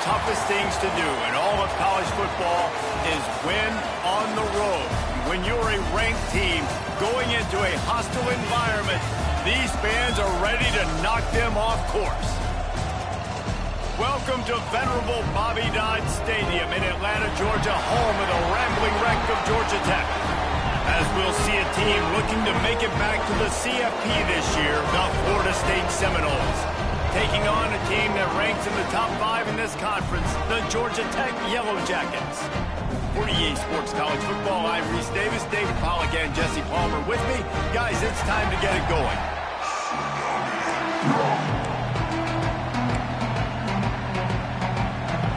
toughest things to do in all of college football is win on the road. When you're a ranked team going into a hostile environment, these fans are ready to knock them off course. Welcome to venerable Bobby Dodd Stadium in Atlanta, Georgia, home of the rambling wreck of Georgia Tech. As we'll see a team looking to make it back to the CFP this year, the Florida State Seminoles. Taking on a team that ranks in the top 5 in this conference, the Georgia Tech Yellow Jackets. For EA Sports College Football, I'm Reese Davis, David Pollack, and Jesse Palmer with me. Guys, it's time to get it going.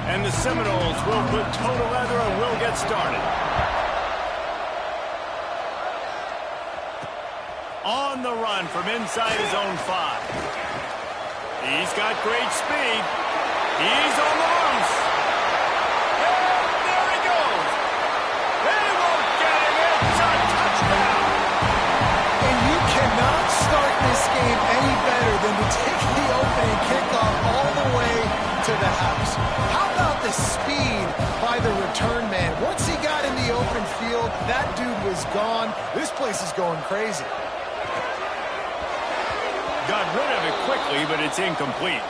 And the Seminoles will put toe to leather and will get started. On the run from inside his own 5. He's got great speed. He's on the loose. And there he goes. They won't get him. It's a touchdown. And you cannot start this game any better than to take the opening kickoff all the way to the house. How about the speed by the return man? Once he got in the open field, that dude was gone. This place is going crazy. Got rid of it quickly, but it's incomplete.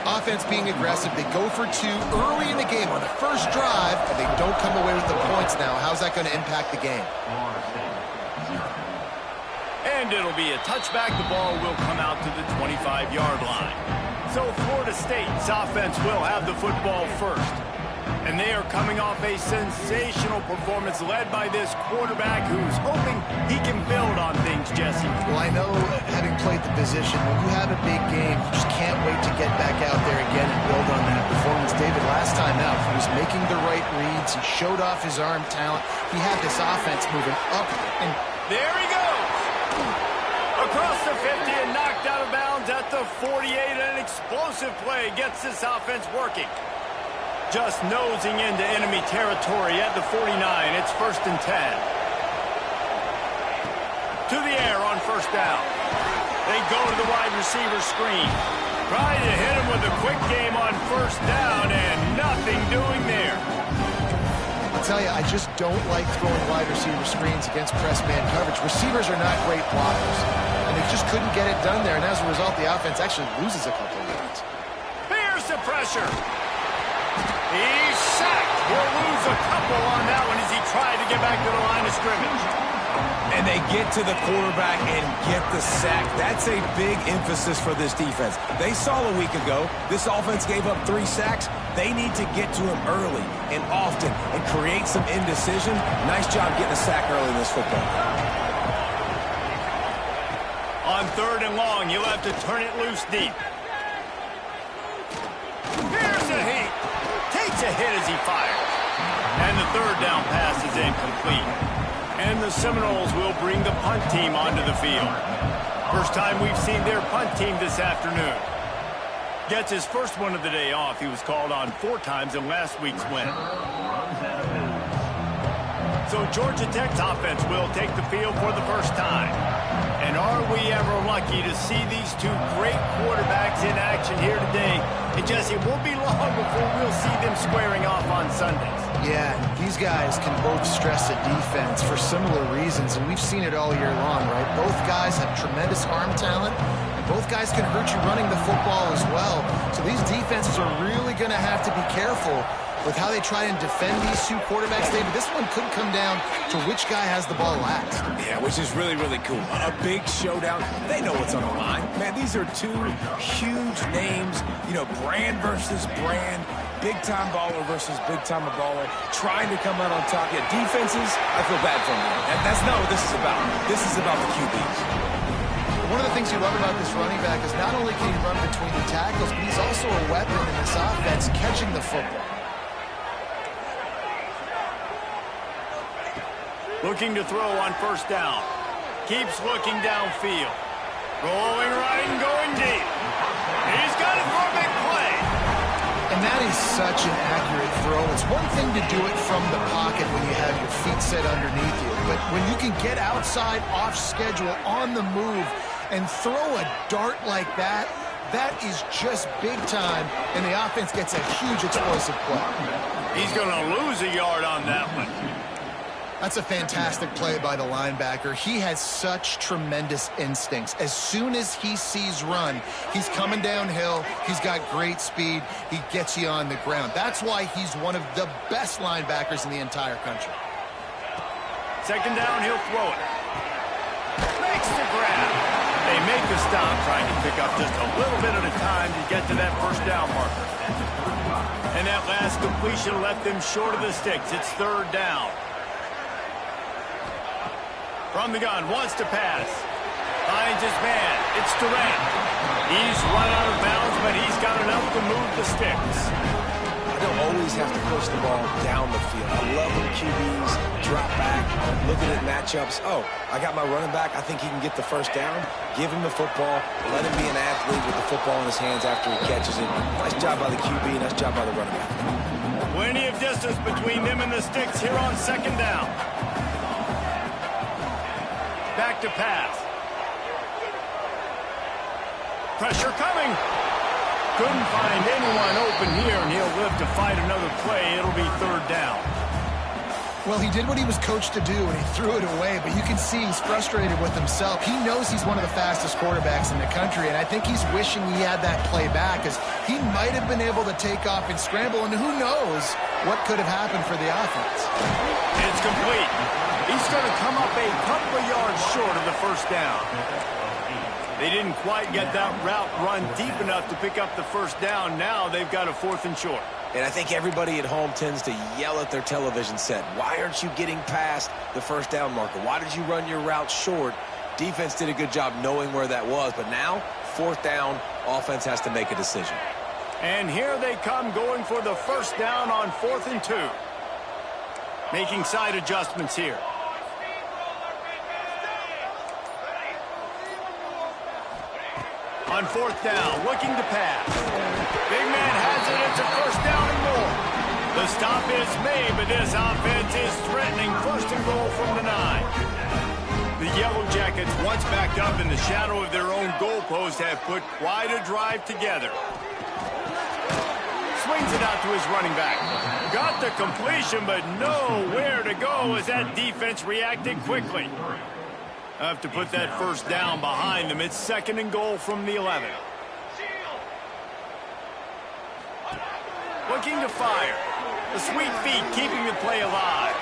Offense being aggressive. They go for 2 early in the game on the first drive, and they don't come away with the points now. How's that going to impact the game? And it'll be a touchback. The ball will come out to the 25-yard line. So Florida State's offense will have the football first. And they are coming off a sensational performance led by this quarterback who's hoping he can build on things, Jesse. Well, I know, having played the position, when you have a big game, you just can't wait to get back out there again and build on that performance. David, last time out, he was making the right reads. He showed off his arm talent. He had this offense moving up. And there he goes! Across the 50 and knocked out of bounds at the 48. An explosive play gets this offense working. Just nosing into enemy territory at the 49. It's 1st and 10. To the air on first down. They go to the wide receiver screen. Trying to hit him with a quick game on first down, and nothing doing there. I'll tell you, I just don't like throwing wide receiver screens against press man coverage. Receivers are not great blockers, and they just couldn't get it done there, and as a result, the offense actually loses a couple of yards. Here's the pressure. He's sacked. He'll lose a couple on that one as he tried to get back to the line of scrimmage. And they get to the quarterback and get the sack. That's a big emphasis for this defense. They saw a week ago, this offense gave up 3 sacks. They need to get to him early and often and create some indecision. Nice job getting a sack early in this football. On 3rd and long, you'll have to turn it loose deep. Here's a heat. Takes a hit as he fires. And the 3rd down pass is incomplete. And the Seminoles will bring the punt team onto the field. First time we've seen their punt team this afternoon. Gets his first one of the day off. He was called on 4 times in last week's win. So Georgia Tech's offense will take the field for the first time. And are we ever lucky to see these 2 great quarterbacks in action here today? And Jesse, it won't be long before we'll see them squaring off on Sundays. Yeah, these guys can both stress a defense for similar reasons, and we've seen it all year long, right? Both guys have tremendous arm talent, and both guys can hurt you running the football as well. So these defenses are really going to have to be careful with how they try and defend these 2 quarterbacks. David, this one could come down to which guy has the ball last. Yeah, which is really, really cool. A big showdown. They know what's on the line. Man, these are 2 huge names. You know, brand versus brand. Big-time baller versus big-time baller. Trying to come out on top. Yeah, defenses, I feel bad for them. That's not what this is about. This is about the QBs. One of the things you love about this running back is not only can he run between the tackles, but he's also a weapon in this offense, catching the football. Looking to throw on first down. Keeps looking downfield. Rolling right and going deep. He's got it for a big play. And that is such an accurate throw. It's one thing to do it from the pocket when you have your feet set underneath you, but when you can get outside, off schedule, on the move, and throw a dart like that, That is just big time, and the offense gets a huge explosive play. He's going to lose a yard on that one. That's a fantastic play by the linebacker. He has such tremendous instincts. As soon as he sees run, he's coming downhill. He's got great speed. He gets you on the ground. That's why he's one of the best linebackers in the entire country. Second down, he'll throw it. Makes the grab. They make the stop, trying to pick up just a little bit at a time to get to that first down marker. And that last completion left them short of the sticks. It's third down. From the gun, wants to pass. Finds his man. It's Durant. He's run out of bounds, but he's got enough to move the sticks. I don't always have to push the ball down the field. I love when QBs drop back, looking at matchups. Oh, I got my running back. I think he can get the first down. Give him the football. Let him be an athlete with the football in his hands after he catches it. Nice job by the QB. Nice job by the running back. Plenty of distance between them and the sticks here on second down. Back to pass. Pressure coming. Couldn't find anyone open here, and he'll live to fight another play. It'll be third down. Well, he did what he was coached to do, and he threw it away, but you can see he's frustrated with himself. He knows he's one of the fastest quarterbacks in the country, and I think he's wishing he had that play back, because he might have been able to take off and scramble, and who knows what could have happened for the offense. It's complete. He's going to come up a couple of yards short of the first down. They didn't quite get that route run deep enough to pick up the first down. Now they've got a 4th and short. And I think everybody at home tends to yell at their television set. Why aren't you getting past the first down marker? Why did you run your route short? Defense did a good job knowing where that was. But now, 4th down, offense has to make a decision. And here they come going for the first down on 4th and 2. Making side adjustments here. On 4th down, looking to pass. Big man has it. It's a first down and more. The stop is made, but this offense is threatening first and goal from the 9. The Yellow Jackets, once backed up in the shadow of their own goalpost, have put quite a drive together. Swings it out to his running back. Got the completion, but nowhere to go as that defense reacted quickly. Have to put that first down behind them. It's 2nd and goal from the 11. Looking to fire. The sweet feet keeping the play alive.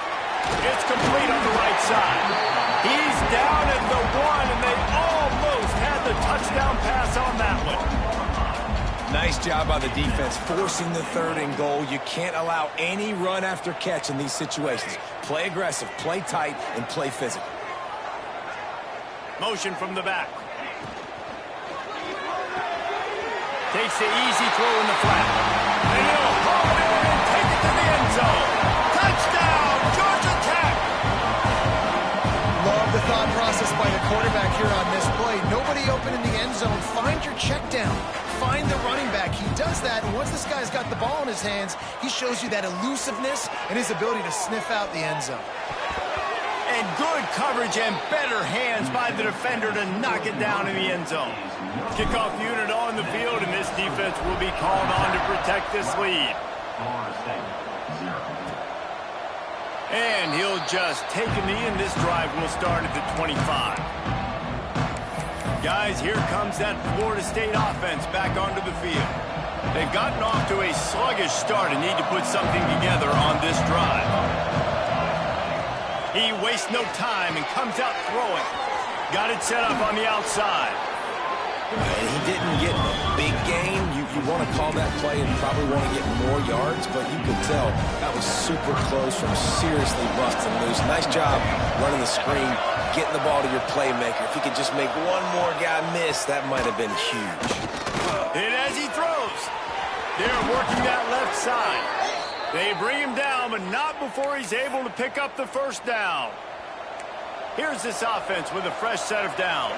It's complete on the right side. He's down at the 1, and they almost had the touchdown pass on that one. Nice job by the defense forcing the 3rd and goal. You can't allow any run after catch in these situations. Play aggressive, play tight, and play physical. Motion from the back. Takes the easy throw in the flat. And he'll haul it in and take it to the end zone. Touchdown, Georgia Tech! Love the thought process by the quarterback here on this play. Nobody open in the end zone. Find your check down. Find the running back. He does that, and once this guy's got the ball in his hands, he shows you that elusiveness and his ability to sniff out the end zone. And good coverage and better hands by the defender to knock it down in the end zone. Kickoff unit on the field, and this defense will be called on to protect this lead. And he'll just take a knee, and this drive will start at the 25. Guys, here comes that Florida State offense back onto the field. They've gotten off to a sluggish start and need to put something together on this drive. He wastes no time and comes out throwing. Got it set up on the outside. And he didn't get a big gain. You want to call that play and probably want to get more yards, but you could tell that was super close from seriously busting loose. Nice job running the screen, getting the ball to your playmaker. If he could just make one more guy miss, that might have been huge. And as he throws, they're working that left side. They bring him down, but not before he's able to pick up the first down. Here's this offense with a fresh set of downs.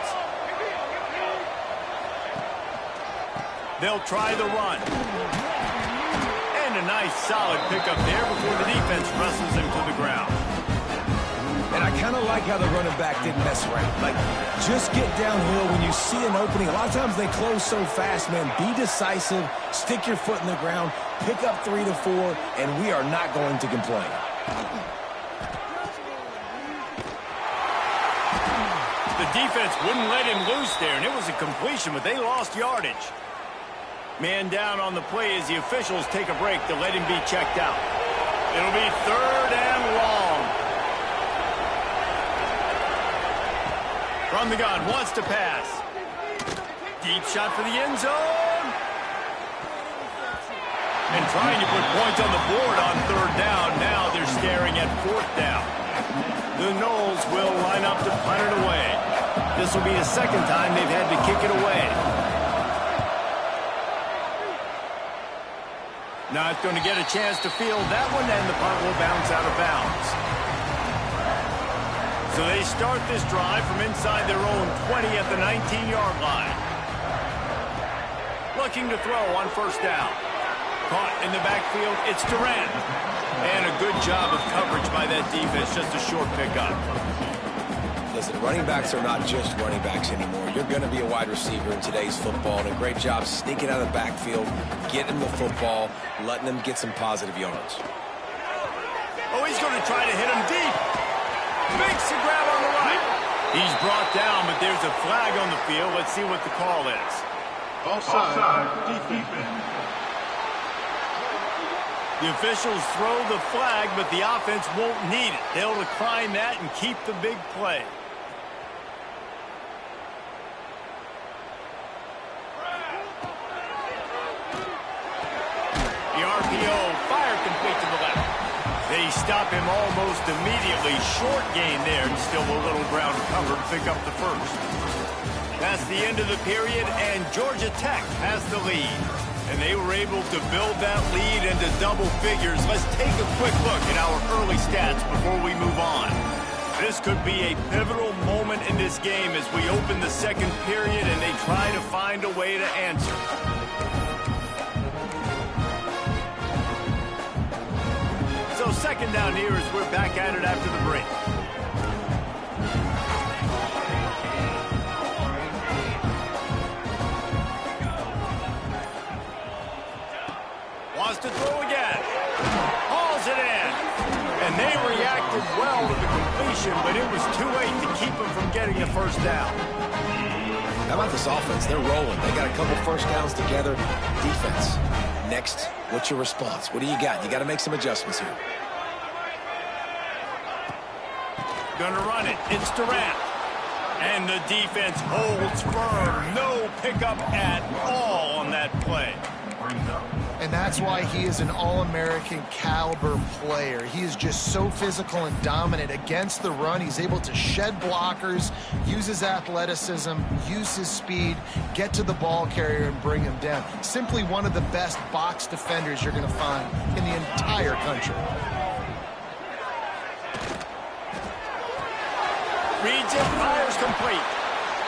They'll try the run. And a nice solid pickup there before the defense wrestles him to the ground. And And I kind of like how the running back didn't mess around. Like, just get downhill when you see an opening. A lot of times they close so fast, man. Be decisive, stick your foot in the ground, pick up 3 to 4, and we are not going to complain. The defense wouldn't let him loose there, and it was a completion, but they lost yardage. Man down on the play as the officials take a break to let him be checked out. It'll be 3rd and long. From the gun, wants to pass. Deep shot for the end zone. And trying to put points on the board on 3rd down. Now they're staring at 4th down. The Noles will line up to punt it away. This will be the 2nd time they've had to kick it away. Not going to get a chance to field that one, and the punt will bounce out of bounds. So they start this drive from inside their own 20 at the 19-yard line. Looking to throw on 1st down. Caught in the backfield, it's Durant. And a good job of coverage by that defense, just a short pickup. Listen, running backs are not just running backs anymore. You're going to be a wide receiver in today's football, and a great job sneaking out of the backfield, getting the football, letting them get some positive yards. Oh, he's going to try to hit him deep. Makes a grab on the right. He's brought down, but there's a flag on the field. Let's see what the call is. Offside, defense. The officials throw the flag, but the offense won't need it. They'll decline that and keep the big play. The RPO, fire complete to the left. They stop him almost immediately. Short gain there, and still a little ground covered. Pick up the 1st. That's the end of the period, and Georgia Tech has the lead. And they were able to build that lead into double figures. Let's take a quick look at our early stats before we move on. This could be a pivotal moment in this game as we open the 2nd period and they try to find a way to answer. So 2nd down here as we're back at it after the break. Wants to throw again. Hauls it in. And they reacted well to the completion, but it was too late to keep them from getting the 1st down. How about this offense? They're rolling. They got a couple 1st downs together. Defense. Next, what's your response? What do you got? You got to make some adjustments here. Gonna run it. It's Durant. And the defense holds firm. No pickup at all on that play. And that's why he is an All-American caliber player. He is just so physical and dominant against the run. He's able to shed blockers, use his athleticism, use his speed, get to the ball carrier and bring him down. Simply one of the best box defenders you're going to find in the entire country. Reads it, fires complete.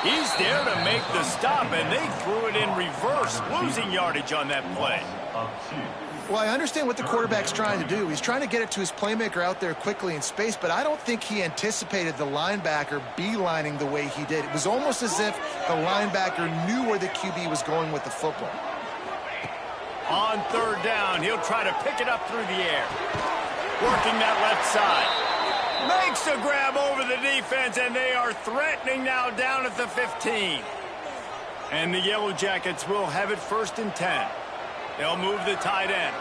He's there to make the stop, and they threw it in reverse, losing yardage on that play. Well, I understand what the quarterback's trying to do. He's trying to get it to his playmaker out there quickly in space, but I don't think he anticipated the linebacker beelining the way he did. It was almost as if the linebacker knew where the QB was going with the football. On 3rd down, he'll try to pick it up through the air. Working that left side. Makes the grab over the defense, and they are threatening now down at the 15. And the Yellow Jackets will have it 1st and 10. They'll move the tight end.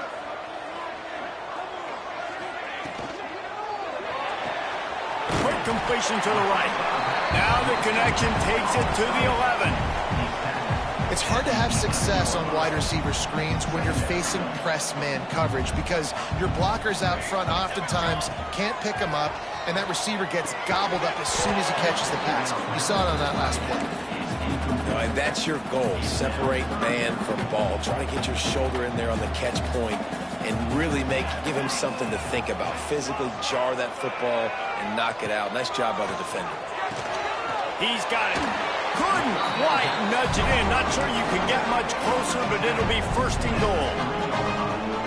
Quick completion to the right. Now the connection takes it to the 11. It's hard to have success on wide receiver screens when you're facing press man coverage because your blockers out front oftentimes can't pick them up, and that receiver gets gobbled up as soon as he catches the pass. You saw it on that last play. And that's your goal. Separate man from ball. Try to get your shoulder in there on the catch point and really give him something to think about. Physically jar that football and knock it out. Nice job by the defender. He's got it. Couldn't quite nudge it in. Not sure you can get much closer, but it'll be 1st and goal.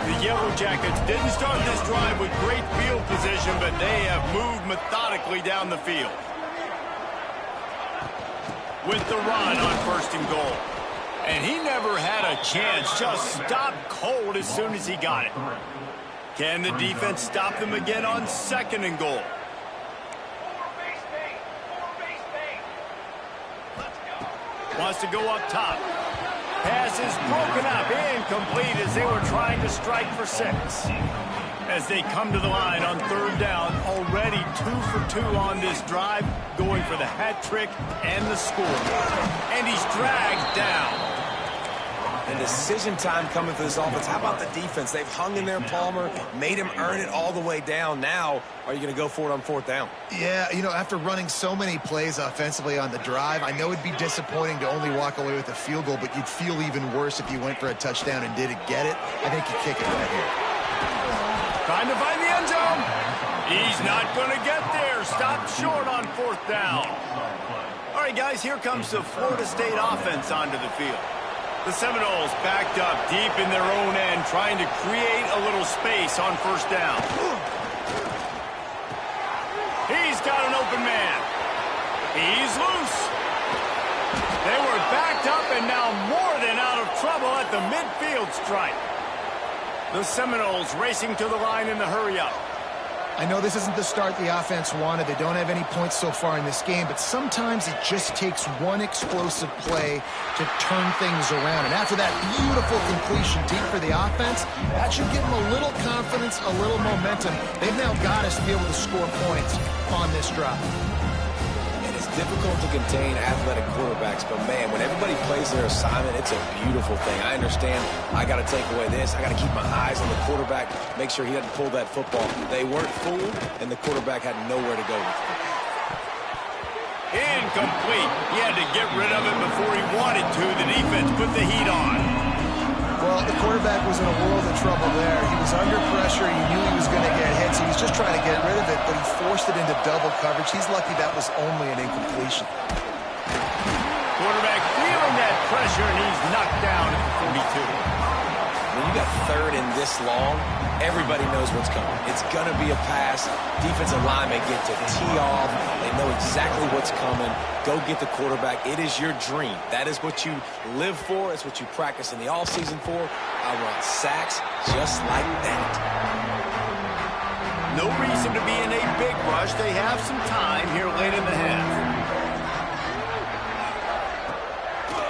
The Yellow Jackets didn't start this drive with great field position, but they have moved methodically down the field. With the run on 1st and goal. And he never had a chance, just stopped cold as soon as he got it. Can the defense stop them again on 2nd and goal? Wants to go up top. Pass is broken up, incomplete as they were trying to strike for 6. As they come to the line on 3rd down, already 2 for 2 on this drive, going for the hat trick and the score. And he's dragged down. And decision time coming for this offense. How about the defense? They've hung in there, Palmer, made him earn it all the way down. Now, are you going to go for it on 4th down? Yeah, you know, after running so many plays offensively on the drive, I know it'd be disappointing to only walk away with a field goal, but you'd feel even worse if you went for a touchdown and didn't get it. I think you kick it right here. Trying to find the end zone. He's not going to get there. Stopped short on 4th down. All right, guys, here comes the Florida State offense onto the field. The Seminoles backed up deep in their own end, trying to create a little space on 1st down. He's got an open man. He's loose. They were backed up and now more than out of trouble at the midfield stripe. The Seminoles racing to the line in the hurry-up. I know this isn't the start the offense wanted. They don't have any points so far in this game, but sometimes it just takes one explosive play to turn things around. And after that beautiful completion deep for the offense, that should give them a little confidence, a little momentum. They've now got us to be able to score points on this drive. And it's difficult to contain athletic quarterbacks, but man, when everybody plays their assignment, it's a beautiful thing. I understand I got to take away this. I got to keep my eyes on the quarterback, make sure he doesn't pull that football. They weren't fooled, and the quarterback had nowhere to go with it. Incomplete. He had to get rid of it before he wanted to. The defense put the heat on. Well, the quarterback was in a world of trouble there. He was under pressure. He knew he was going to get hit, so he's just trying to get rid of it, but he forced it into double coverage. He's lucky that was only an incompletion. Quarterback feeling that pressure, and he's knocked down at the 42. When you got 3rd and this long, everybody knows what's coming. It's going to be a pass. Defensive linemen get to tee off. They know exactly what's coming. Go get the quarterback. It is your dream. That is what you live for. It's what you practice in the offseason for. I want sacks just like that. No reason to be in a big rush. They have some time here late in the half.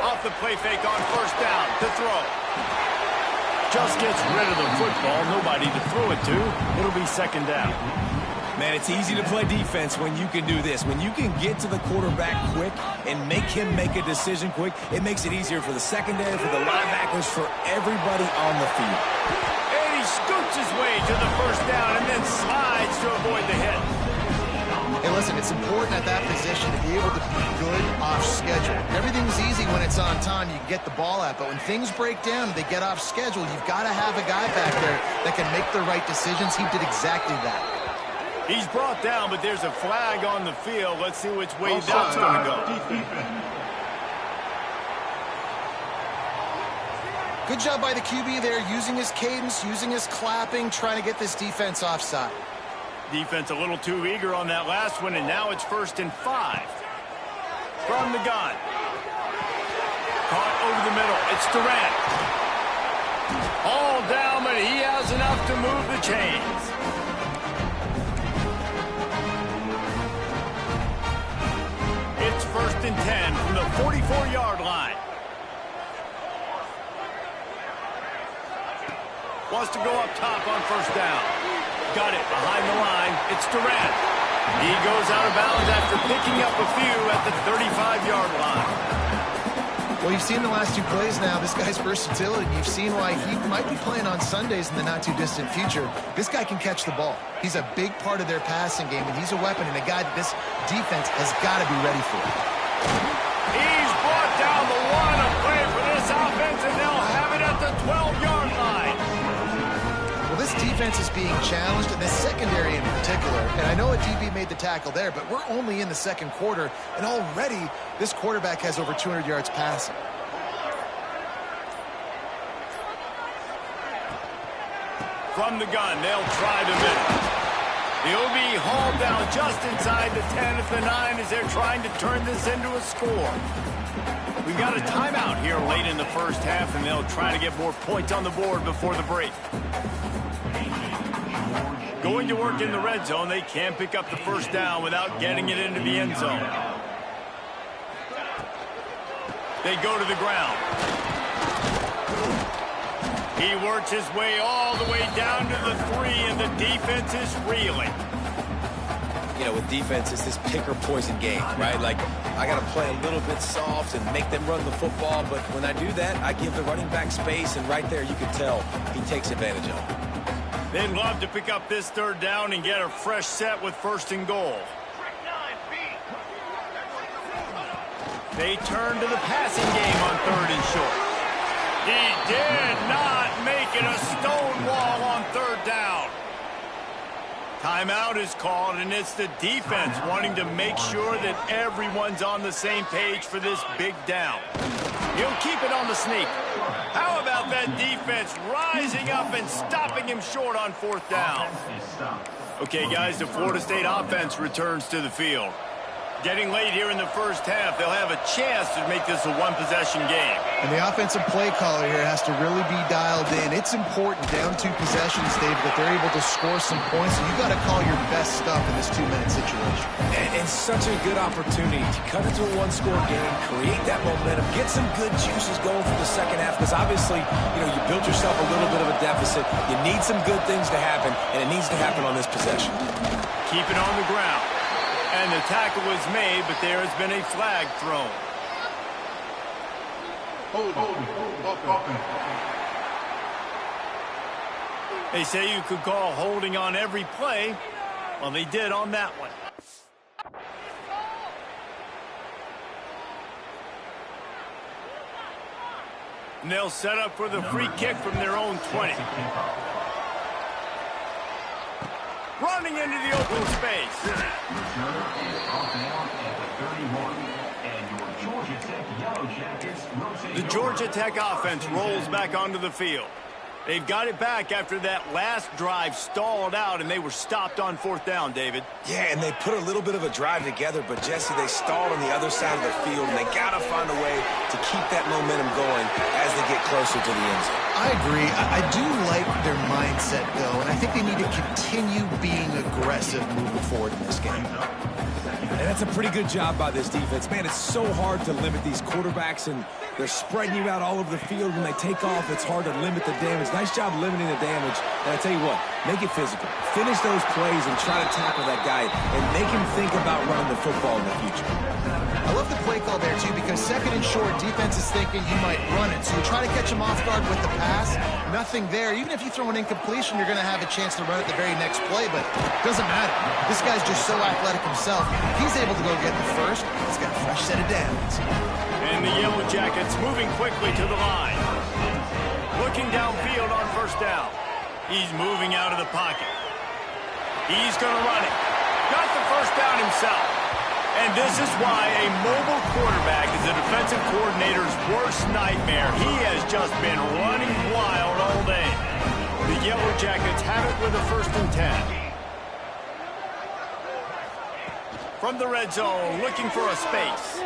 Off the play fake on 1st down to throw. Just gets rid of the football. Nobody to throw it to. It'll be 2nd down. Man, it's easy to play defense when you can do this. When you can get to the quarterback quick and make him make a decision quick, it makes it easier for the secondary, for the linebackers, for everybody on the field. And he scoots his way to the 1st down and then slides to avoid the hit. Hey, listen, it's important at that position to be able to be good off schedule. Everything's easy when it's on time. You can get the ball out. But when things break down and they get off schedule, you've got to have a guy back there that can make the right decisions. He did exactly that. He's brought down, but there's a flag on the field. Let's see which way that's going to go. Good job by the QB there, using his cadence, using his clapping, trying to get this defense offside. Defense a little too eager on that last one, and now it's 1st and 5. From the gun. Caught over the middle. It's Durant. All down, but he has enough to move the chains. It's 1st and 10 from the 44-yard line. Wants to go up top on 1st down. Got it behind the line. It's Durant. He goes out of bounds after picking up a few at the 35-yard line. Well, you've seen the last 2 plays now, this guy's versatility. You've seen why he might be playing on Sundays in the not-too-distant future. This guy can catch the ball. He's a big part of their passing game, and he's a weapon and a guy that this defense has got to be ready for. He's brought down the one of play for this offense, and they'll have it at the 12-yard line. Well, this defense is being challenged, and this secondary in particular. And I know a DB made the tackle there, but we're only in the 2nd quarter, and already this quarterback has over 200 yards passing. From the gun, they'll try to miss. He'll be hauled down just inside the 10 at the 9 as they're trying to turn this into a score. We've got a timeout here late in the first half, and they'll try to get more points on the board before the break. Going to work in the red zone, they can't pick up the first down without getting it into the end zone. They go to the ground. He works his way all the way down to the 3, and the defense is reeling. You know, with defense, it's this pick or poison game, right? Like, I got to play a little bit soft and make them run the football, but when I do that, I give the running back space, and right there you can tell he takes advantage of it. They'd love to pick up this third down and get a fresh set with 1st and goal. They turn to the passing game on 3rd and short. He did not make it a stone wall on 3rd down. Timeout is called, and it's the defense wanting to make sure that everyone's on the same page for this big down. He'll keep it on the sneak. How about that defense rising up and stopping him short on 4th down? Okay, guys, the Florida State offense returns to the field. Getting late here in the first half, they'll have a chance to make this a one-possession game. And the offensive play caller here has to really be dialed in. It's important down 2 possessions, Dave, that they're able to score some points. So you got to call your best stuff in this 2-minute situation. And such a good opportunity to cut into a 1-score game, create that momentum, get some good juices going for the second half. Because obviously, you know, you built yourself a little bit of a deficit. You need some good things to happen, and it needs to happen on this possession. Keep it on the ground. And the tackle was made, but there has been a flag thrown. They say you could call holding on every play. Well, they did on that one. And they'll set up for the free kick from their own 20. Running into the open space. The Georgia Tech offense rolls back onto the field. They've got it back after that last drive stalled out, and they were stopped on 4th down, David. Yeah, and they put a little bit of a drive together, but, Jesse, they stalled on the other side of the field, and they got to find a way to keep that momentum going as they get closer to the end zone. I agree. I do like their mindset, though, and I think they need to continue being aggressive moving forward in this game. And that's a pretty good job by this defense. Man, it's so hard to limit these quarterbacks, and they're spreading you out all over the field. When they take off, it's hard to limit the damage. Nice job limiting the damage. And I tell you what, make it physical. Finish those plays and try to tackle that guy and make him think about running the football in the future. I love the play call there, too, because 2nd and short, defense is thinking you might run it. So you try to catch him off guard with the pass. Nothing there. Even if you throw an incompletion, you're going to have a chance to run it the very next play, but it doesn't matter. This guy's just so athletic himself. He's able to go get the first. He's got a fresh set of downs. And the Yellow Jackets moving quickly to the line. Looking downfield on 1st down. He's moving out of the pocket. He's going to run it. Got the first down himself. And this is why a mobile quarterback is the defensive coordinator's worst nightmare. He has just been running wild all day. The Yellow Jackets have it with a 1st and 10. From the red zone, looking for a space.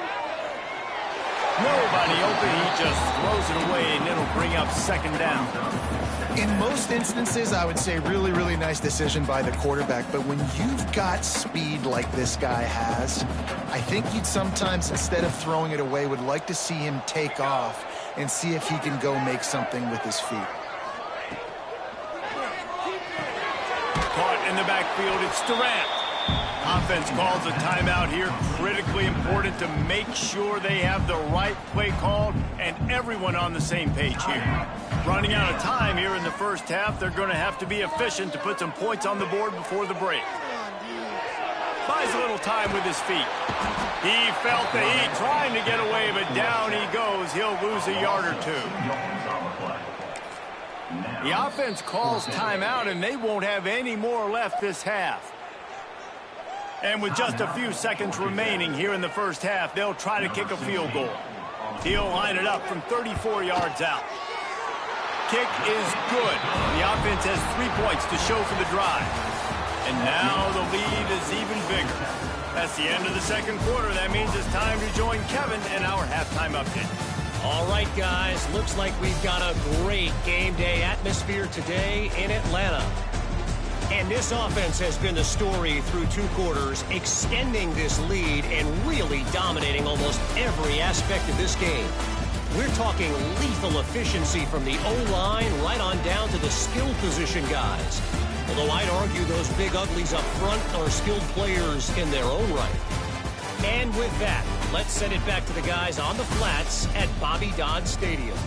Nobody open. He just throws it away, and it'll bring up 2nd down. In most instances, I would say really, really nice decision by the quarterback. But when you've got speed like this guy has, I think you'd sometimes, instead of throwing it away, would like to see him take off and see if he can go make something with his feet. Caught in the backfield, it's Durant. Offense calls a timeout here. Critically important to make sure they have the right play called and everyone on the same page here. Running out of time here in the first half. They're going to have to be efficient to put some points on the board before the break. Buys a little time with his feet. He felt the heat trying to get away, but down he goes. He'll lose a yard or 2. The offense calls timeout, and they won't have any more left this half. And with just a few seconds remaining here in the first half, they'll try to kick a field goal. He'll line it up from 34 yards out. kick is good. The offense has 3 points to show for the drive. And now the lead is even bigger. That's the end of the second quarter. That means it's time to join Kevin in our halftime update. All right, guys. Looks like we've got a great game day atmosphere today in Atlanta. And this offense has been the story through 2 quarters, extending this lead and really dominating almost every aspect of this game. We're talking lethal efficiency from the O-line right on down to the skill position guys. Although I'd argue those big uglies up front are skilled players in their own right. And with that, let's send it back to the guys on the flats at Bobby Dodd Stadium.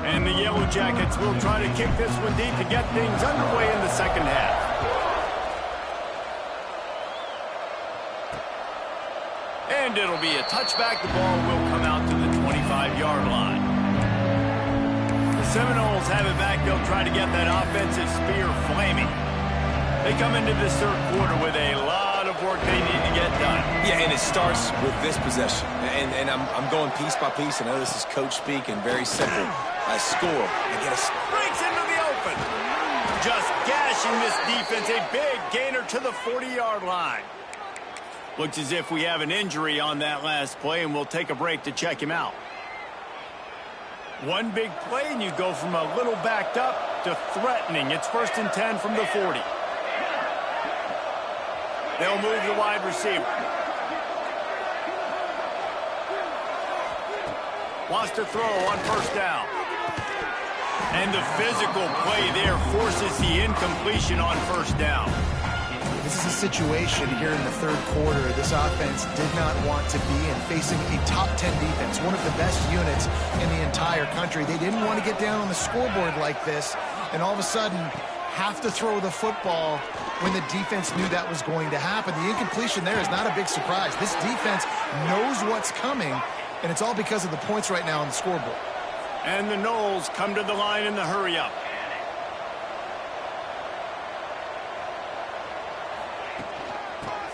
And the Yellow Jackets will try to kick this one deep to get things underway in the second half. And it'll be a touchback. The ball will come out to the 25-yard line. The Seminoles have it back. They'll try to get that offensive spear flaming. They come into this third quarter with a lot of work they need to get done. Yeah, and it starts with this possession. And I'm going piece by piece. I know this is coach speak and very simple. I score. I get a... Breaks into the open. Just gashing this defense. A big gainer to the 40-yard line. Looks as if we have an injury on that last play, and we'll take a break to check him out. One big play, and you go from a little backed up to threatening. It's 1st and 10 from the 40. They'll move the wide receiver. Wants to throw on 1st down. And the physical play there forces the incompletion on 1st down. This is a situation here in the third quarter this offense did not want to be in, facing a top 10 defense, one of the best units in the entire country. They didn't want to get down on the scoreboard like this and all of a sudden have to throw the football when the defense knew that was going to happen. The incompletion there is not a big surprise. This defense knows what's coming, and it's all because of the points right now on the scoreboard. And the Noles come to the line in the hurry-up.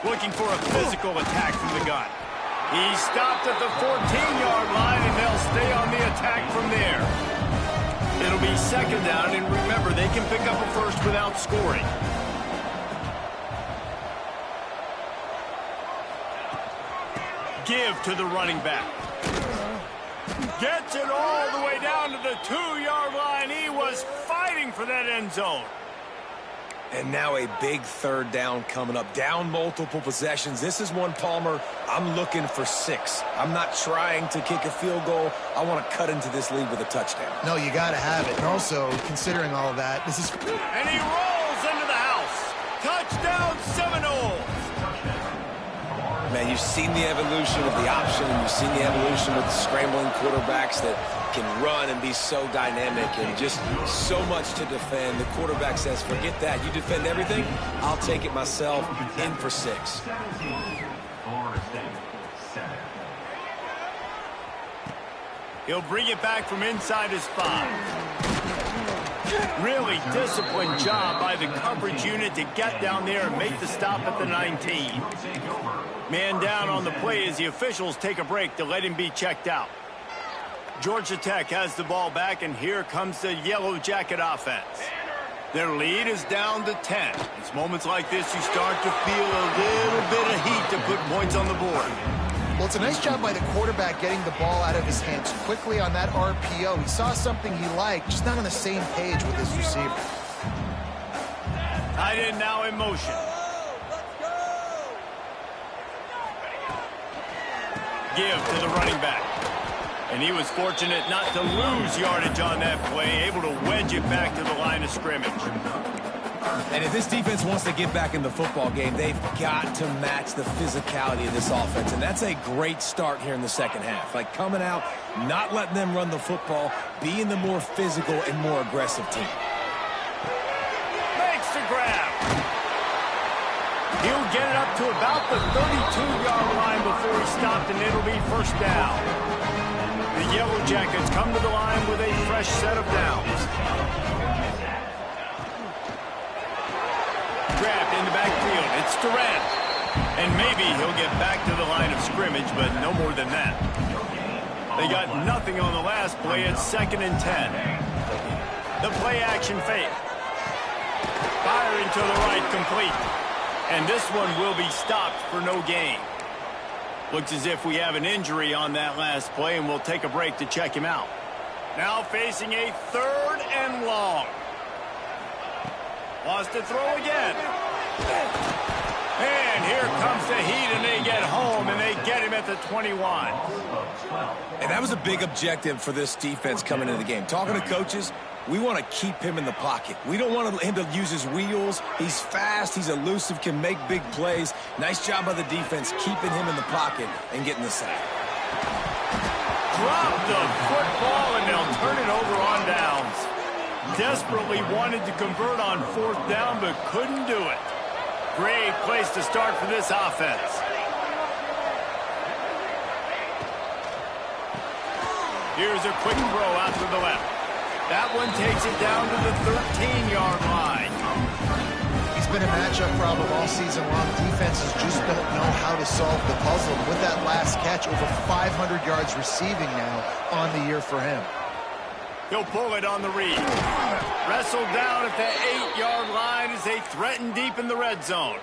Looking for a physical attack from the gun. He stopped at the 14-yard line, and they'll stay on the attack from there. It'll be 2nd down, and remember, they can pick up a first without scoring. Give to the running back. Gets it all the way down to the 2-yard line. He was fighting for that end zone. And now a big 3rd down coming up. Down multiple possessions. This is one, Palmer, I'm looking for 6. I'm not trying to kick a field goal. I want to cut into this lead with a touchdown. No, you got to have it. And also, considering all of that, this is... And he rolls into the house. Touchdown, Seminoles. Man, you've seen the evolution of the option, and you've seen the evolution with the scrambling quarterbacks that can run and be so dynamic and just so much to defend. The quarterback says, forget that. You defend everything, I'll take it myself. In for 6. He'll bring it back from inside his 5. Really disciplined job by the coverage unit to get down there and make the stop at the 19. Man down on the play as the officials take a break to let him be checked out. Georgia Tech has the ball back, and here comes the Yellow Jacket offense. Their lead is down to 10. It's moments like this you start to feel a little bit of heat to put points on the board. Well, it's a nice job by the quarterback getting the ball out of his hands quickly on that RPO. He saw something he liked, just not on the same page with his receiver. Tight end now in motion. Give to the running back. And he was fortunate not to lose yardage on that play, able to wedge it back to the line of scrimmage. And if this defense wants to get back in the football game, they've got to match the physicality of this offense. And that's a great start here in the second half. Like coming out, not letting them run the football, being the more physical and more aggressive team. Makes the grab. He'll get it up to about the 32-yard line before he stopped, and it'll be 1st down. The Yellow Jackets come to the line with a fresh set of downs. It's Durant. And maybe he'll get back to the line of scrimmage, but no more than that. They got nothing on the last play. It's 2nd and 10. The play action fake. Firing to the right, complete. And this one will be stopped for no gain. Looks as if we have an injury on that last play, and we'll take a break to check him out. Now facing a 3rd and long. Wants to throw again. And here comes the heat, and they get home, and they get him at the 21. And that was a big objective for this defense coming into the game. Talking to coaches, we want to keep him in the pocket. We don't want him to use his wheels. He's fast, he's elusive, can make big plays. Nice job by the defense keeping him in the pocket and getting the sack. Drop the football, and they'll turn it over on downs. Desperately wanted to convert on 4th down, but couldn't do it. Great place to start for this offense. Here's a quick throw out to the left. That one takes it down to the 13-yard line. He's been a matchup problem all season long. Defenses just don't know how to solve the puzzle. With that last catch, over 500 yards receiving now on the year for him. He'll pull it on the read. Wrestled down at the 8-yard line as they threaten deep in the red zone.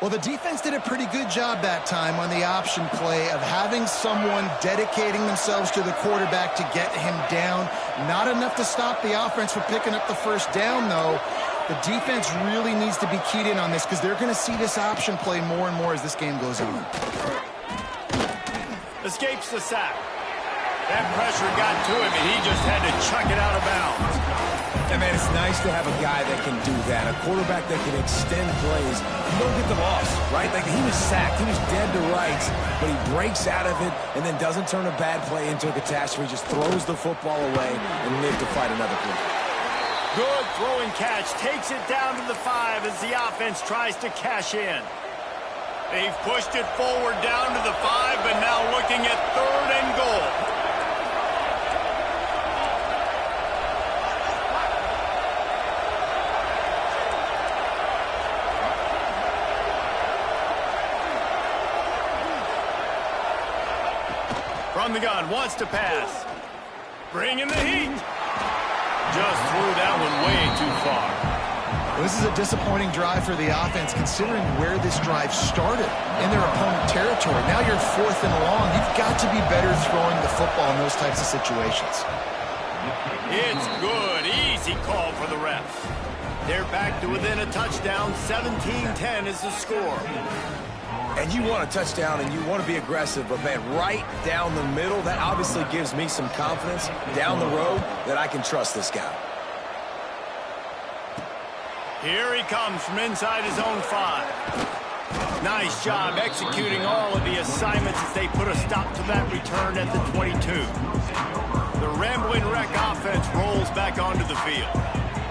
Well, the defense did a pretty good job that time on the option play of having someone dedicating themselves to the quarterback to get him down. Not enough to stop the offense from picking up the 1st down, though. The defense really needs to be keyed in on this because they're going to see this option play more and more as this game goes on. Escapes the sack. That pressure got to him, and he just had to chuck it out of bounds. And, man, it's nice to have a guy that can do that, a quarterback that can extend plays. You don't get the loss, right? Like, he was sacked, he was dead to rights, but he breaks out of it and then doesn't turn a bad play into a catastrophe. He just throws the football away and lives to fight another play. Good throwing catch. Takes it down to the 5 as the offense tries to cash in. They've pushed it forward down to the 5, but now looking at 3rd and goal. From the gun, wants to pass. Bringing the heat. Just threw that one way too far. Well, this is a disappointing drive for the offense, considering where this drive started in their opponent territory. Now you're 4th and long. You've got to be better throwing the football in those types of situations. It's good. Easy call for the refs. They're back to within a touchdown. 17-10 is the score. And you want a touchdown and you want to be aggressive, but, man, right down the middle, that obviously gives me some confidence down the road that I can trust this guy. Here he comes from inside his own 5. Nice job executing all of the assignments as they put a stop to that return at the 22. The Rambling Wreck offense rolls back onto the field.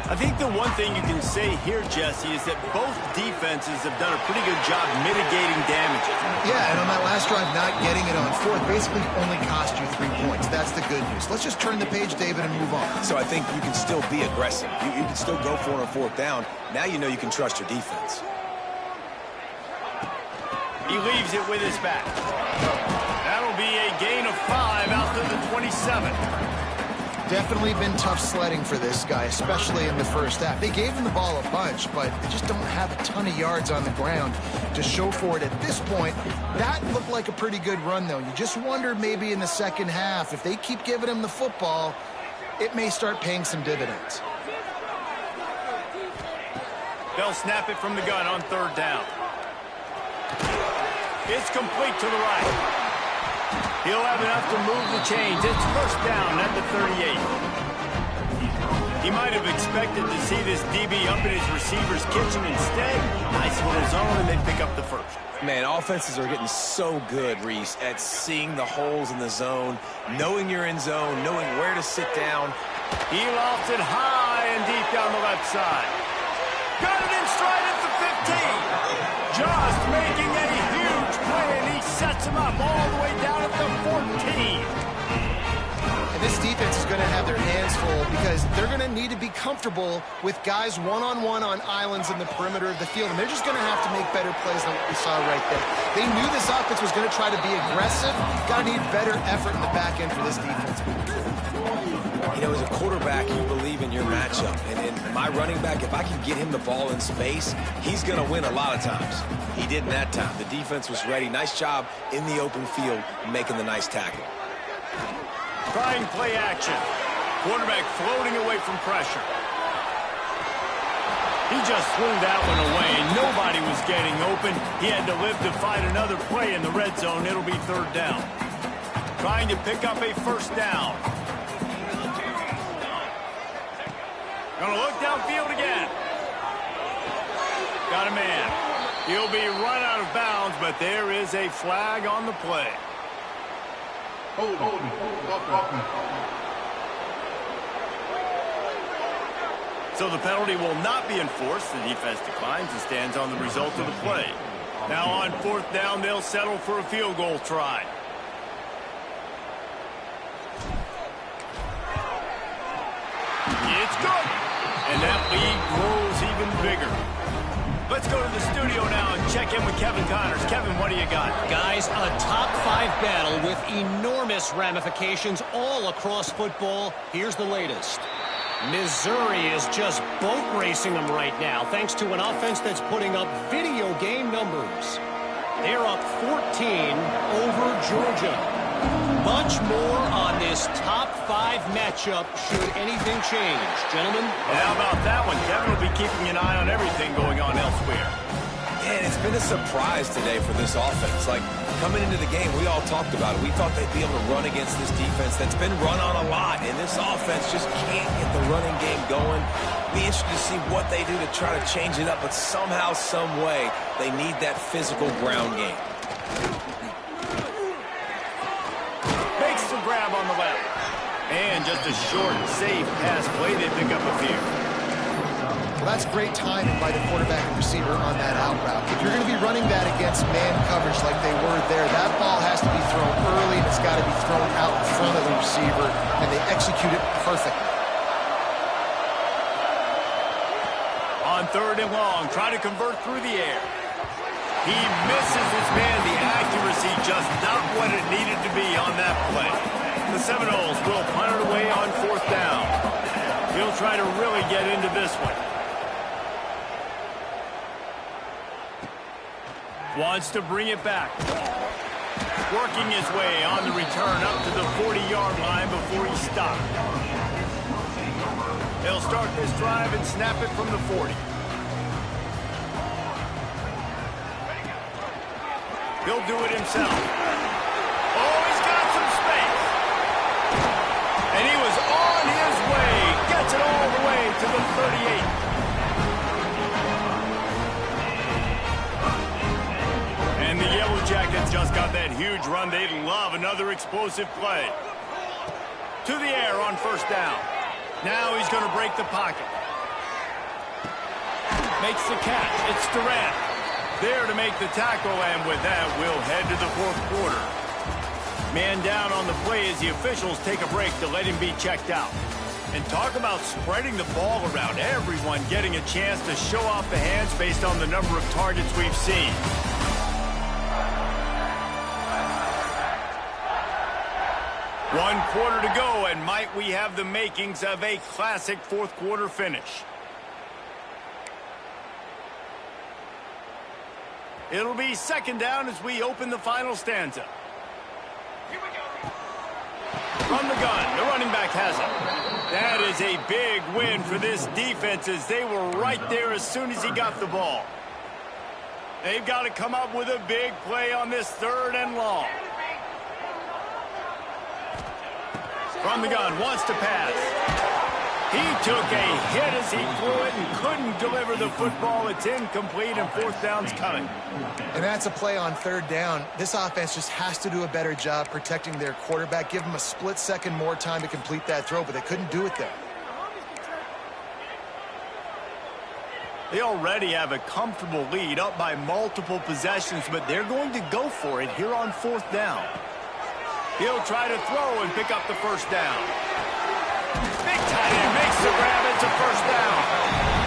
I think the one thing you can say here, Jesse, is that both defenses have done a pretty good job mitigating damages. Yeah, and on that last drive, not getting it on 4th basically only cost you 3 points. That's the good news. Let's just turn the page, David, and move on. So I think you can still be aggressive. You can still go for it on 4th down. Now you know you can trust your defense. He leaves it with his back. That'll be a gain of 5 out to the 27. Definitely been tough sledding for this guy, especially in the first half. They gave him the ball a bunch, but they just don't have a ton of yards on the ground to show for it at this point. That looked like a pretty good run, though. You just wonder maybe in the second half, if they keep giving him the football, it may start paying some dividends. They'll snap it from the gun on 3rd down. It's complete to the right. He'll have enough to move the chains. It's 1st down at the 38. He might have expected to see this DB up in his receiver's kitchen instead. Nice little zone, and they pick up the 1st. Man, offenses are getting so good, Reese, at seeing the holes in the zone, knowing you're in zone, knowing where to sit down. He lofts it high and deep down the left side. Got it in stride at the 15. Just making a huge play, and he sets him up all the way down at the 14. And this defense is going to have their hands full because they're going to need to be comfortable with guys one-on-one on islands in the perimeter of the field. And they're just going to have to make better plays than what we saw right there. They knew this offense was going to try to be aggressive. Got to need better effort in the back end for this defense. You know, as a quarterback, you believe in your matchup. And my running back, if I can get him the ball in space, he's going to win a lot of times. He didn't that time. The defense was ready. Nice job in the open field making the nice tackle. Trying play action. Quarterback floating away from pressure. He just threw that one away. Nobody was getting open. He had to live to fight another play in the red zone. It'll be third down. Trying to pick up a first down. Gonna look downfield again. Got a man. He'll be run out of bounds, but there is a flag on the play. So the penalty will not be enforced. The defense declines and stands on the result of the play. Now on fourth down, they'll settle for a field goal try. It's good. And that lead grows even bigger. Let's go to the studio now and check in with Kevin Connors. Kevin, what do you got? Guys, a top-5 battle with enormous ramifications all across football. Here's the latest. Missouri is just boat racing them right now, thanks to an offense that's putting up video game numbers. They're up 14 over Georgia. Much more on this top-5 matchup should anything change. Gentlemen? How about that one? Kevin will be keeping an eye on everything going on elsewhere. Man, it's been a surprise today for this offense. Like, coming into the game, we all talked about it. We thought they'd be able to run against this defense that's been run on a lot, and this offense just can't get the running game going. Be interested to see what they do to try to change it up, but somehow, some way, they need that physical ground game. Makes the grab on the left. And just a short, safe pass play. They pick up a few. Well, that's great timing by the quarterback and receiver on that out route. If you're going to be running that against man coverage like they were there, that ball has to be thrown early, and it's got to be thrown out in front of the receiver, and they execute it perfectly. On third and long, try to convert through the air. He misses his man. The accuracy just not what it needed to be on that play. The Seminoles will punt it away on fourth down. He'll try to really get into this one. Wants to bring it back. Working his way on the return up to the 40-yard line before he stopped. He'll start this drive and snap it from the 40. He'll do it himself. Oh, he's got some space. And he was on his way. Gets it all the way to the 38. And the Yellow Jackets just got that huge run. They love another explosive play. To the air on first down. Now he's going to break the pocket. Makes the catch. It's Durant. There to make the tackle, and with that, we'll head to the fourth quarter. Man down on the play as the officials take a break to let him be checked out. And talk about spreading the ball around. Everyone getting a chance to show off the hands based on the number of targets we've seen. One quarter to go, and might we have the makings of a classic fourth quarter finish. It'll be second down as we open the final stanza. Here we go. From the gun, the running back has it. That is a big win for this defense as they were right there as soon as he got the ball. They've got to come up with a big play on this third and long. From the gun, wants to pass. He took a hit as he threw it and couldn't deliver the football. It's incomplete and fourth down's coming. And that's a play on third down. This offense just has to do a better job protecting their quarterback. Give him a split second more time to complete that throw, but they couldn't do it there. They already have a comfortable lead up by multiple possessions, but they're going to go for it here on fourth down. He'll try to throw and pick up the first down. Big tight end makes the grab. It's a first down.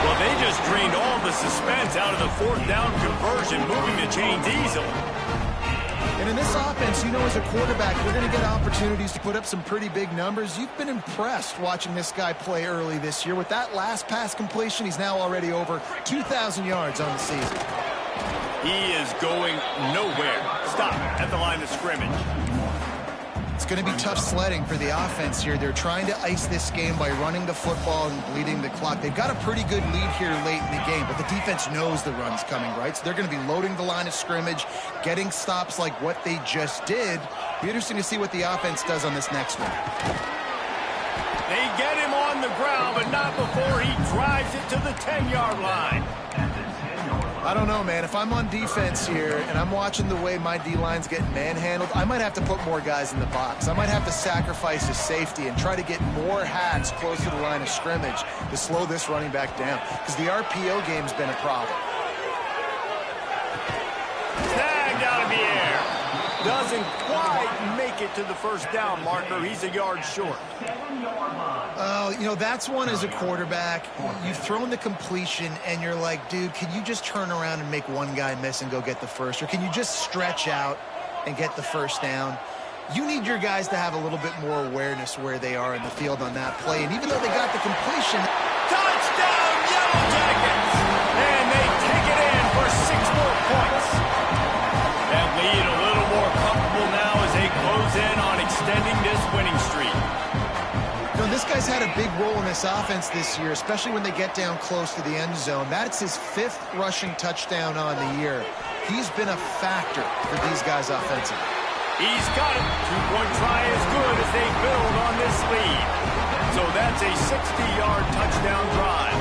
Well, they just drained all the suspense out of the fourth down conversion, moving the chains easily. And in this offense, you know, as a quarterback, you're going to get opportunities to put up some pretty big numbers. You've been impressed watching this guy play early this year. With that last pass completion, he's now already over 2,000 yards on the season. He is going nowhere. Stop at the line of scrimmage. It's going to be tough sledding for the offense here. They're trying to ice this game by running the football and bleeding the clock. They've got a pretty good lead here late in the game, but the defense knows the run's coming, right? So they're going to be loading the line of scrimmage, getting stops like what they just did. Be interesting to see what the offense does on this next one. They get him on the ground, but not before he drives it to the 10-yard line. I don't know, man. If I'm on defense here and I'm watching the way my D-line's getting manhandled, I might have to put more guys in the box. I might have to sacrifice his safety and try to get more hats close to the line of scrimmage to slow this running back down, because the RPO game's been a problem. Tagged out of the air. Doesn't quite make it to the first down marker. He's a yard short. Oh, you know, that's one as a quarterback. You've thrown the completion, and you're like, dude, can you just turn around and make one guy miss and go get the first? Or can you just stretch out and get the first down? You need your guys to have a little bit more awareness where they are in the field on that play. And even though they got the completion... Touchdown, Yellow Jackets! And they take it in for 6 more points. That lead a little more comfortable now as they close in on extending this winning streak. You know, this guy's had a big role in this offense this year, especially when they get down close to the end zone. That's his 5th rushing touchdown on the year. He's been a factor for these guys offensively. He's got it. 2-point try is good as they build on this lead. So that's a 60-yard touchdown drive.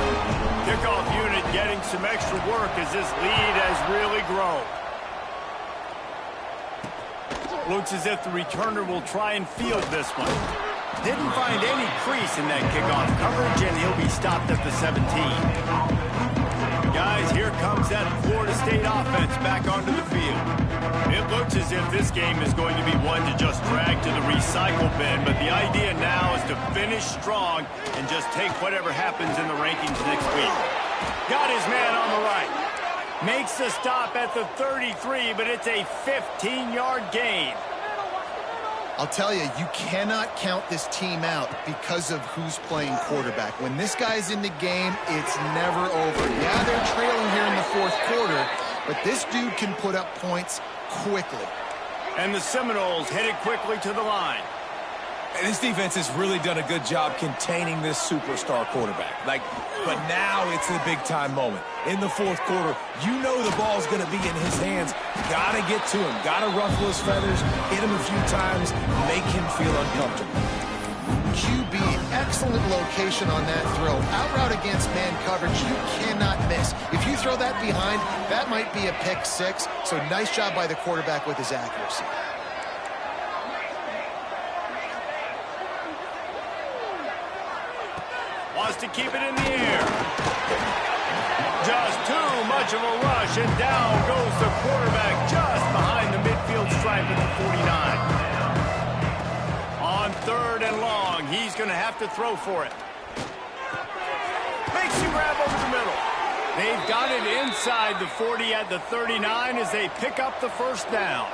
Kickoff unit getting some extra work as this lead has really grown. Looks as if the returner will try and field this one. Didn't find any crease in that kickoff coverage, and he'll be stopped at the 17. Guys, here comes that Florida State offense back onto the field. It looks as if this game is going to be one to just drag to the recycle bin, but the idea now is to finish strong and just take whatever happens in the rankings next week. Got his man on the right. Makes the stop at the 33, but it's a 15-yard gain. I'll tell you, you cannot count this team out because of who's playing quarterback. When this guy's in the game, it's never over. Yeah, they're trailing here in the 4th quarter, but this dude can put up points quickly. And the Seminoles headed quickly to the line. And this defense has really done a good job containing this superstar quarterback. But now it's the big-time moment. In the 4th quarter, you know the ball's going to be in his hands. Got to get to him. Got to ruffle his feathers, hit him a few times, make him feel uncomfortable. QB, excellent location on that throw. Out route against man coverage, you cannot miss. If you throw that behind, that might be a pick 6. So nice job by the quarterback with his accuracy. Wants to keep it in the air. Just too much of a rush, and down goes the quarterback just behind the midfield stripe at the 49. On 3rd and long, he's going to have to throw for it. Makes him grab over the middle. They've got it inside the 40 at the 39 as they pick up the first down.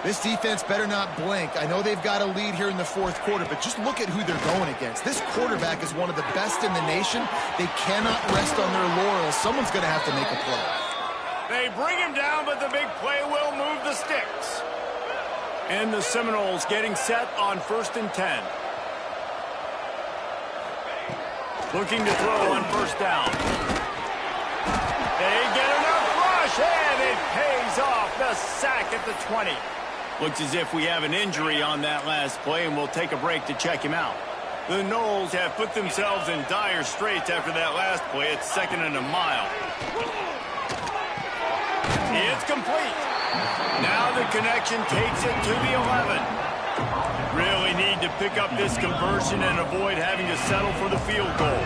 This defense better not blink. I know they've got a lead here in the 4th quarter, but just look at who they're going against. This quarterback is one of the best in the nation. They cannot rest on their laurels. Someone's going to have to make a play. They bring him down, but the big play will move the sticks. And the Seminoles getting set on 1st and 10. Looking to throw on 1st down. They get enough rush, and it pays off. The sack at the 20. Looks as if we have an injury on that last play, and we'll take a break to check him out. The Noles have put themselves in dire straits after that last play. It's 2nd and a mile. It's complete. Now the connection takes it to the 11. Really need to pick up this conversion and avoid having to settle for the field goal.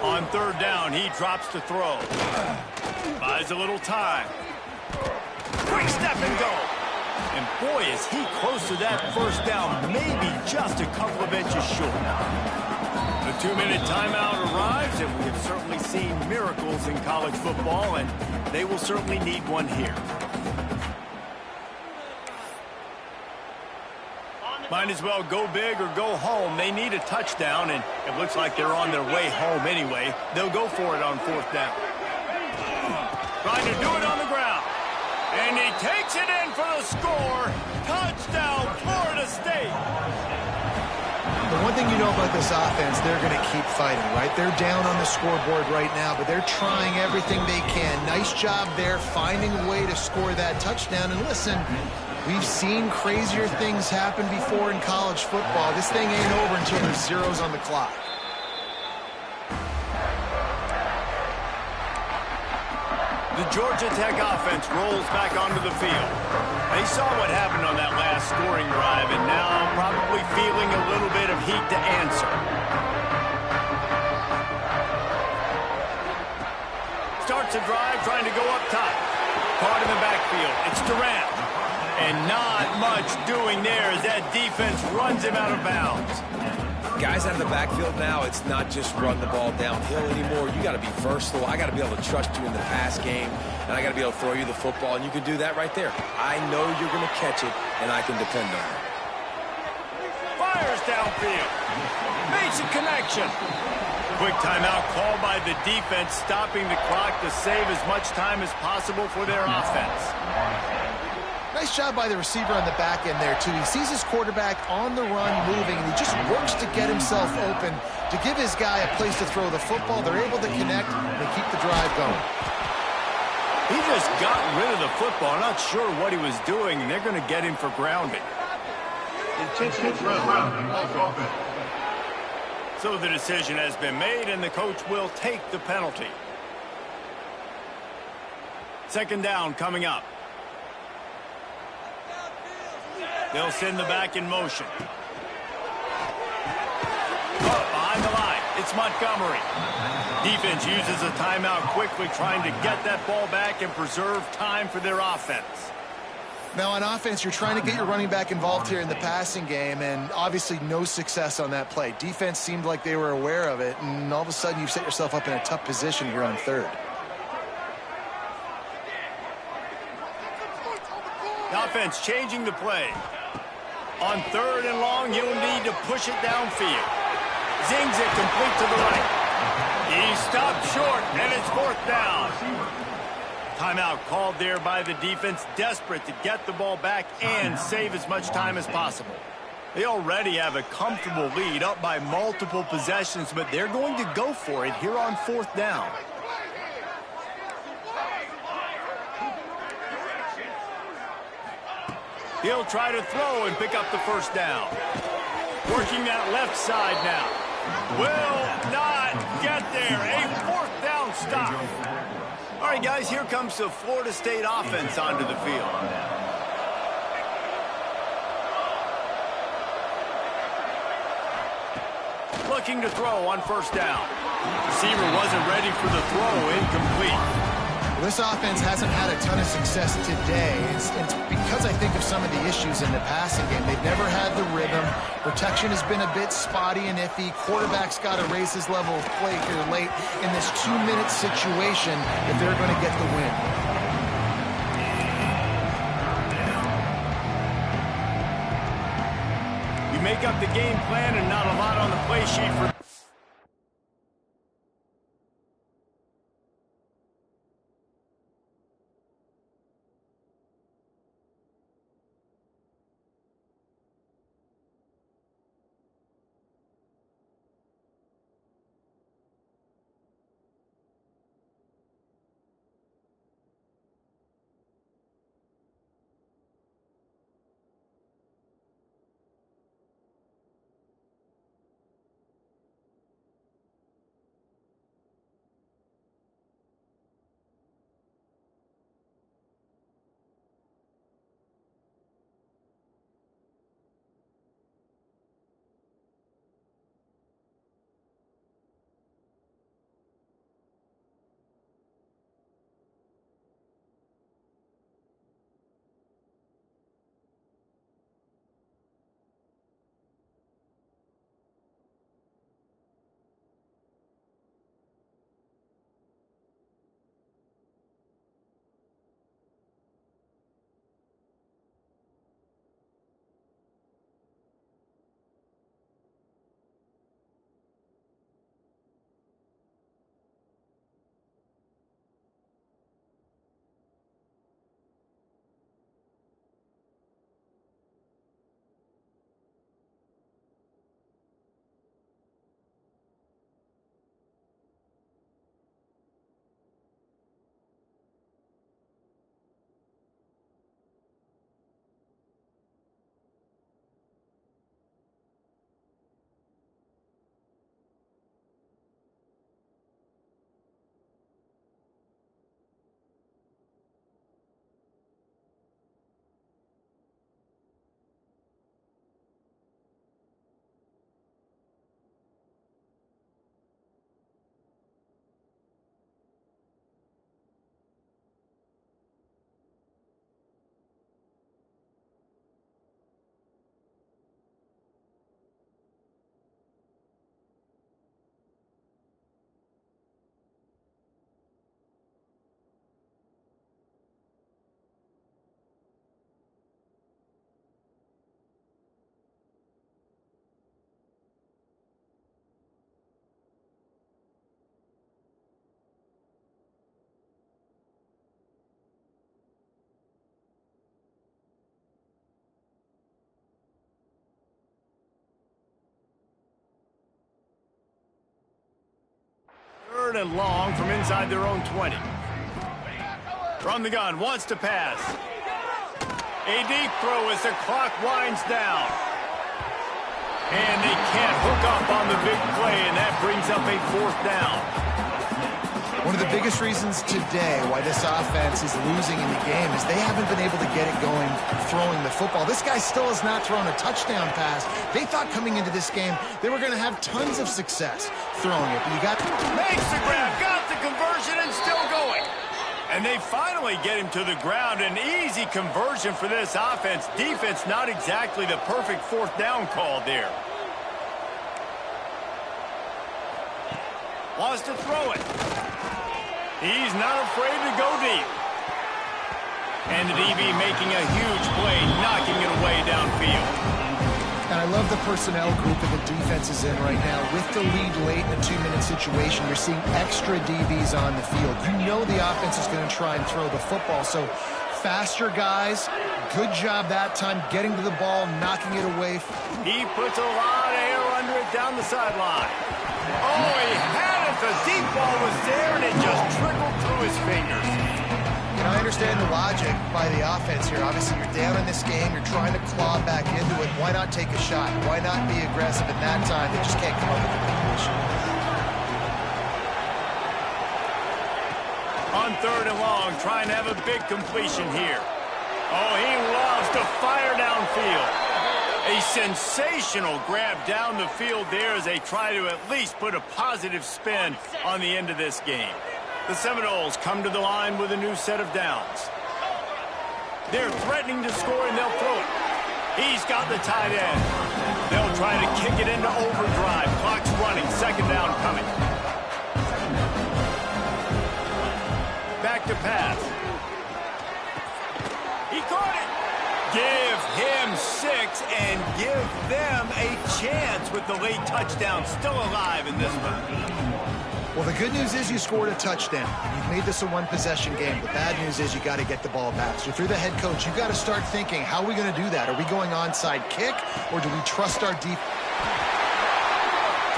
On 3rd down, he drops to throw. Buys a little time. Quick step and go. And boy, is he close to that first down, maybe just a couple of inches short. The 2-minute timeout arrives, and we have certainly seen miracles in college football, and they will certainly need one here. Might as well go big or go home. They need a touchdown, and it looks like they're on their way home anyway. They'll go for it on 4th down. Trying to do it on the ground. And he takes it in for the score. Touchdown, Florida State. The one thing you know about this offense, they're going to keep fighting, right? They're down on the scoreboard right now, but they're trying everything they can. Nice job there, finding a way to score that touchdown. And listen, we've seen crazier things happen before in college football. This thing ain't over until there's zeros on the clock. The Georgia Tech offense rolls back onto the field. They saw what happened on that last scoring drive, and now probably feeling a little bit of heat to answer. Starts a drive trying to go up top. Caught in the backfield. It's Durant. And not much doing there as that defense runs him out of bounds. Guys out of the backfield now, it's not just run the ball downhill anymore. You got to be versatile. I got to be able to trust you in the pass game, and I got to be able to throw you the football, and you can do that right there. I know you're going to catch it, and I can depend on it. Fires downfield. Makes a connection. Quick timeout called by the defense, stopping the clock to save as much time as possible for their offense. Nice job by the receiver on the back end there, too. He sees his quarterback on the run moving, and he just works to get himself open to give his guy a place to throw the football. They're able to connect, and they keep the drive going. He just got rid of the football. Not sure what he was doing, and they're going to get him for grounding. Intentional grounding off offense. So the decision has been made, and the coach will take the penalty. 2nd down coming up. They'll send the back in motion. Oh, behind the line. It's Montgomery. Defense uses a timeout quickly, trying to get that ball back and preserve time for their offense. Now, on offense, you're trying to get your running back involved here in the passing game, and obviously no success on that play. Defense seemed like they were aware of it, and all of a sudden you've set yourself up in a tough position here on 3rd. The offense changing the play. On 3rd and long, you'll need to push it downfield. Zings it complete to the right. He stopped short, and it's 4th down. Timeout called there by the defense, desperate to get the ball back and save as much time as possible. They already have a comfortable lead, up by multiple possessions, but they're going to go for it here on 4th down. He'll try to throw and pick up the 1st down. Working that left side now. Will not get there. A 4th down stop. All right, guys, here comes the Florida State offense onto the field. Looking to throw on 1st down. Receiver wasn't ready for the throw, incomplete. This offense hasn't had a ton of success today. It's because I think of some of the issues in the passing game. They've never had the rhythm. Protection has been a bit spotty and iffy. Quarterback's got to raise his level of play here late in this 2-minute situation if they're going to get the win. You make up the game plan and not a lot on the play sheet for 3rd and long from inside their own 20. From the gun, wants to pass. A deep throw as the clock winds down. And they can't hook up on the big play, and that brings up a 4th down. One of the biggest reasons today why this offense is losing in the game is they haven't been able to get it going throwing the football. This guy still has not thrown a touchdown pass. They thought coming into this game they were going to have tons of success throwing it. But you got makes the grab, got the conversion, and still going. And they finally get him to the ground. An easy conversion for this offense. Defense not exactly the perfect 4th down call there. Wants to throw it. He's not afraid to go deep. And the DB making a huge play, knocking it away downfield. And I love the personnel group that the defense is in right now. With the lead late in a 2-minute situation, you're seeing extra DBs on the field. You know the offense is going to try and throw the football. So faster guys, good job that time getting to the ball, knocking it away. He puts a lot of air under it down the sideline. Oh, he had it. The deep ball was there, and it just trickled through his fingers. And I understand the logic by the offense here. Obviously, you're down in this game. You're trying to claw back into it. Why not take a shot? Why not be aggressive at that time? They just can't come up with a completion. On 3rd and long, trying to have a big completion here. Oh, he loves to fire downfield. A sensational grab down the field there as they try to at least put a positive spin on the end of this game. The Seminoles come to the line with a new set of downs. They're threatening to score, and they'll throw it. He's got the tight end. They'll try to kick it into overdrive. Clock's running. 2nd down coming. Back to pass. He caught it. Give him 6 and give them a chance with the late touchdown still alive in this one. Well, the good news is you scored a touchdown. You've made this a 1-possession game. The bad news is you got to get the ball back. So if you're the head coach, you got to start thinking, how are we going to do that? Are we going onside kick, or do we trust our defense?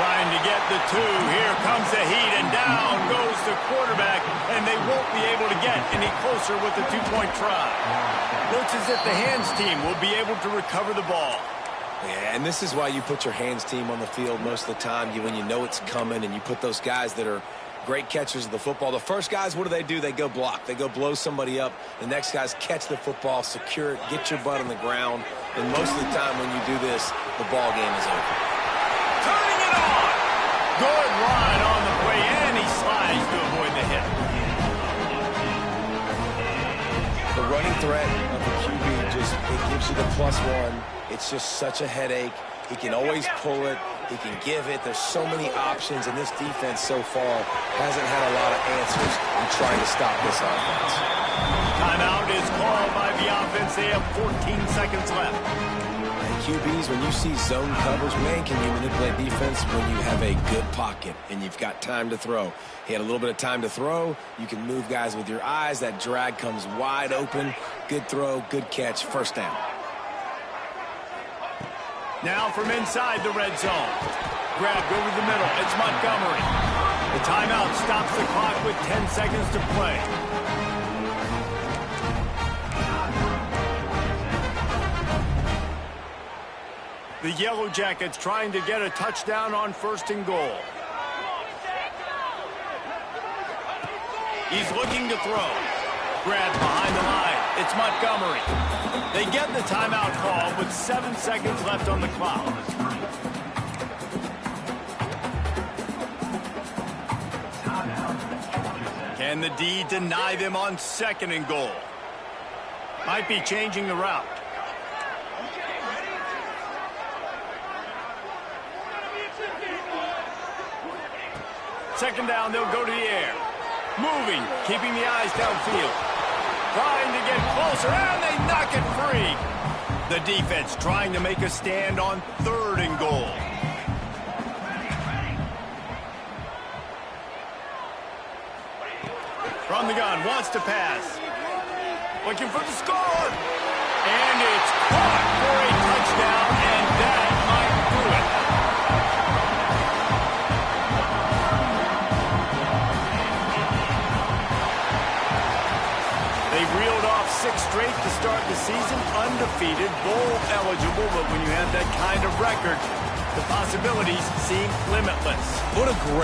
Trying to get the 2. Here comes the heat, and down goes the quarterback, and they won't be able to get any closer with the 2-point try. Looks as if the hands team will be able to recover the ball. Yeah, and this is why you put your hands team on the field most of the time, when you know it's coming, and you put those guys that are great catchers of the football. The first guys, what do? They go block. They go blow somebody up. The next guys catch the football, secure it, get your butt on the ground. And most of the time when you do this, the ball game is over. Turning it on. Good line on the play, and he slides to avoid the hit. The running threat of the QB it gives you the +1. It's just such a headache. He can always pull it. He can give it. There's so many options, and this defense so far hasn't had a lot of answers in trying to stop this offense. Timeout is called by the offense. They have 14 seconds left. And QBs, when you see zone coverage, man, can you manipulate defense when you have a good pocket and you've got time to throw? He had a little bit of time to throw. You can move guys with your eyes. That drag comes wide open. Good throw, good catch, 1st down. Now from inside the red zone. Grabbed over the middle. It's Montgomery. The timeout stops the clock with 10 seconds to play. The Yellow Jackets trying to get a touchdown on 1st and goal. He's looking to throw. Grabbed behind the line. It's Montgomery. They get the timeout call with 7 seconds left on the clock. Can the D deny them on 2nd and goal? Might be changing the route. Second down, they'll go to the air. Moving, keeping the eyes downfield. Trying to get closer, and they knock it free. The defense trying to make a stand on 3rd and goal. From the gun, wants to pass. Looking for the score. And it's caught for a touchdown, and that might do it. straight to start the season, undefeated, bowl eligible, but when you have that kind of record, the possibilities seem limitless. What a great